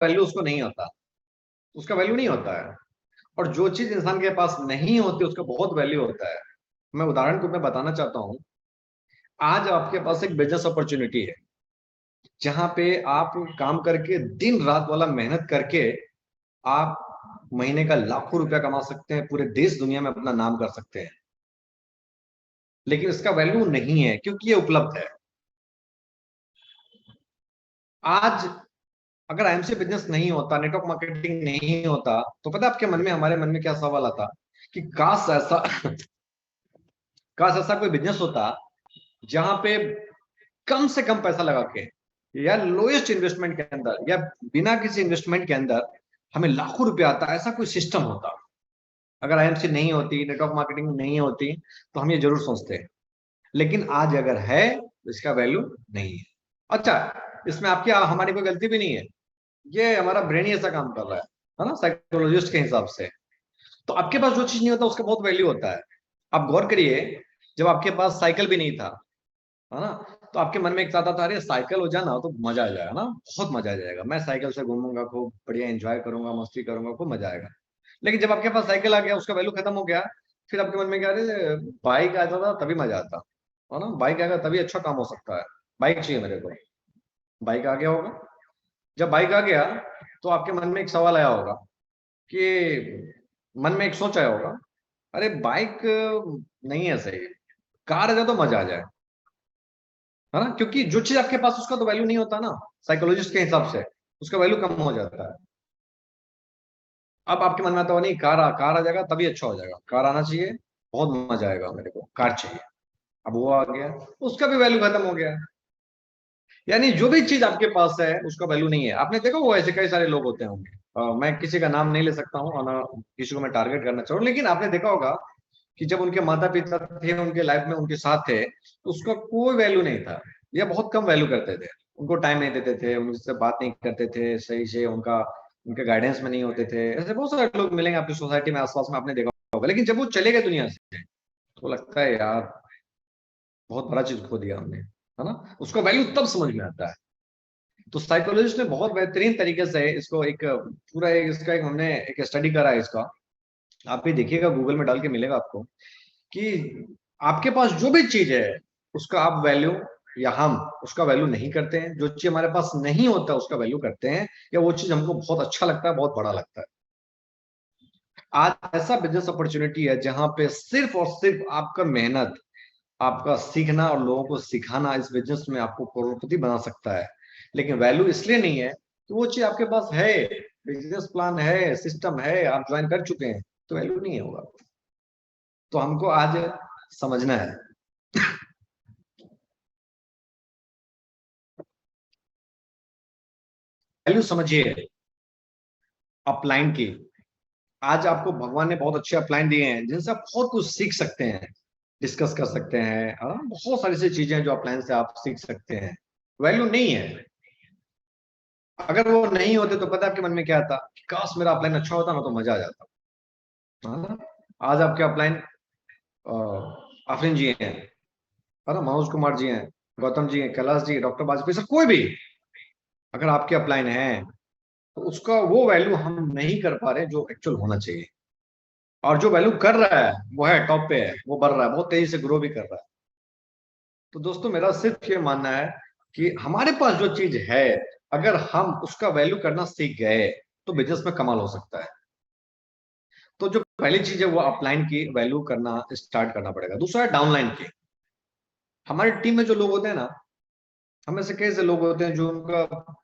Value उसको नहीं होता, उसका वैल्यू नहीं होता है। और जो चीज इंसान के पास नहीं होती उसका बहुत वैल्यू होता है। मैं उदाहरण को मैं बताना चाहता हूँ। आज आपके पास एक बिजनेस अपॉर्चुनिटी है जहां पे आप काम करके दिन रात वाला मेहनत करके आप महीने का लाखों रुपया कमा सकते हैं, पूरे देश दुनिया में अपना नाम कर सकते हैं। लेकिन इसका वैल्यू नहीं है क्योंकि ये उपलब्ध है। आज अगर आईएमसी बिजनेस नहीं होता, नेटवर्क मार्केटिंग नहीं होता, तो पता है आपके मन में, हमारे मन में क्या सवाल आता कि काश ऐसा कोई बिजनेस होता जहां पे कम से कम पैसा लगा के या लोएस्ट इन्वेस्टमेंट के अंदर या बिना किसी इन्वेस्टमेंट के अंदर हमें लाखों रुपया आता, ऐसा कोई सिस्टम होता। अगर आईएमसी नहीं होती, नेटवर्क मार्केटिंग नहीं होती, तो हम ये जरूर सोचते हैं। लेकिन आज अगर है तो इसका वैल्यू नहीं है। अच्छा, इसमें आपकी हमारी कोई गलती भी नहीं है, ये हमारा ब्रेन ही ऐसा काम कर रहा है ना, साइकोलॉजिस्ट के हिसाब से। तो आपके पास जो चीज नहीं होता उसका बहुत वैल्यू होता है। आप गौर करिए, जब आपके पास साइकिल भी नहीं था, है ना, तो आपके मन में एक चाहता था अरे साइकिल हो जाना तो मजा आ जाएगा ना, बहुत मजा आ जाएगा, मैं साइकिल से घूमूंगा, खूब बढ़िया एंजॉय करूंगा, मस्ती करूंगा, खूब मजा आएगा। लेकिन जब आपके पास साइकिल आ गया, उसका वैल्यू खत्म हो गया। फिर आपके मन में क्या, अरे बाइक आता था तभी मजा आता, है ना, बाइक आएगा तभी अच्छा काम हो सकता है, बाइक चाहिए मेरे को। बाइक आ गया होगा। जब बाइक आ गया तो आपके मन में एक सवाल आया होगा कि मन में एक सोच आया होगा, अरे बाइक नहीं है सही, कार आ जाए तो मजा आ जाए, है ना, क्योंकि जो चीज आपके पास उसका तो वैल्यू नहीं होता ना, साइकोलॉजिस्ट के हिसाब से उसका वैल्यू कम हो जाता है। अब आपके मन में आता हो नहीं, कार आ जाएगा तभी अच्छा हो जाएगा, कार आना चाहिए, बहुत मजा आएगा, मेरे को कार चाहिए। अब वो आ गया, उसका भी वैल्यू खत्म हो गया। यानी जो भी चीज आपके पास है उसका वैल्यू नहीं है। आपने देखा वो ऐसे कई सारे लोग होते होंगे, मैं किसी का नाम नहीं ले सकता हूँ और ना किसी को मैं टारगेट करना चाहूँ, लेकिन आपने देखा होगा कि जब उनके माता पिता थे उनके लाइफ में उनके साथ थे तो उसका कोई वैल्यू नहीं था, या बहुत कम वैल्यू करते थे, उनको टाइम नहीं देते थे, उनसे बात नहीं करते थे सही से, उनका उनके गाइडेंस में नहीं होते थे। ऐसे बहुत सारे लोग मिलेंगे आपकी सोसाइटी में, आसपास में, आपने देखा होगा। लेकिन जब वो चले गए दुनिया से तो लगता है यार बहुत बड़ा चीज खो दिया हमने, है ना, उसका वैल्यू तब समझ में आता है। तो साइकोलॉजिस्ट ने बहुत बेहतरीन तरीके से इसको एक पूरा इसका एक हमने एक स्टडी करा है इसका। आप भी देखिएगा, गूगल में डाल के मिलेगा आपको कि आपके पास जो भी चीज है उसका आप वैल्यू, या हम उसका वैल्यू नहीं करते हैं। जो चीज हमारे पास नहीं होता उसका वैल्यू करते हैं, या वो चीज हमको बहुत अच्छा लगता है, बहुत बड़ा लगता है। आज ऐसा बिजनेस अपॉर्चुनिटी है जहां पे सिर्फ और सिर्फ आपका मेहनत, आपका सीखना और लोगों को सिखाना इस बिजनेस में आपको करोड़पति बना सकता है। लेकिन वैल्यू इसलिए नहीं है कि वो चीज आपके पास है, बिजनेस प्लान है, सिस्टम है, आप ज्वाइन कर चुके हैं, तो वैल्यू नहीं होगा। तो हमको आज समझना है। वैल्यू समझिए अपलाइन की। आज आपको भगवान ने बहुत अच्छे अपलाइन दिए हैं जिनसे आप बहुत कुछ सीख सकते हैं, डिस्कस कर सकते हैं, हाँ? बहुत सारी सी चीजें हैं जो अपलाइन से आप सीख सकते हैं। वैल्यू नहीं है। अगर वो नहीं होते तो पता है आपके मन में क्या आता कि काश मेरा अपलाइन अच्छा होता ना तो मजा आ जाता, हाँ? आज आपके अपलाइन आफरीन जी हैं, है ना, मनोज कुमार जी हैं, गौतम जी हैं, कैलाश जी, डॉक्टर वाजपेयी सर, कोई भी अगर आपके अपलाइन है तो उसका वो वैल्यू हम नहीं कर पा रहे जो एक्चुअल होना चाहिए। और जो वैल्यू कर रहा है वो है टॉप पे है, वो बढ़ रहा है, बहुत तेजी से ग्रो भी कर रहा है। तो दोस्तों मेरा सिर्फ ये मानना है कि हमारे पास जो चीज है, अगर हम उसका वैल्यू करना सीख गए तो बिजनेस में कमाल हो सकता है। तो जो पहली चीज है वो अपलाइन की वैल्यू करना स्टार्ट करना पड़ेगा। दूसरा है डाउनलाइन की। हमारी टीम में जो लोग होते हैं ना, हमें से कैसे लोग होते हैं जो उनका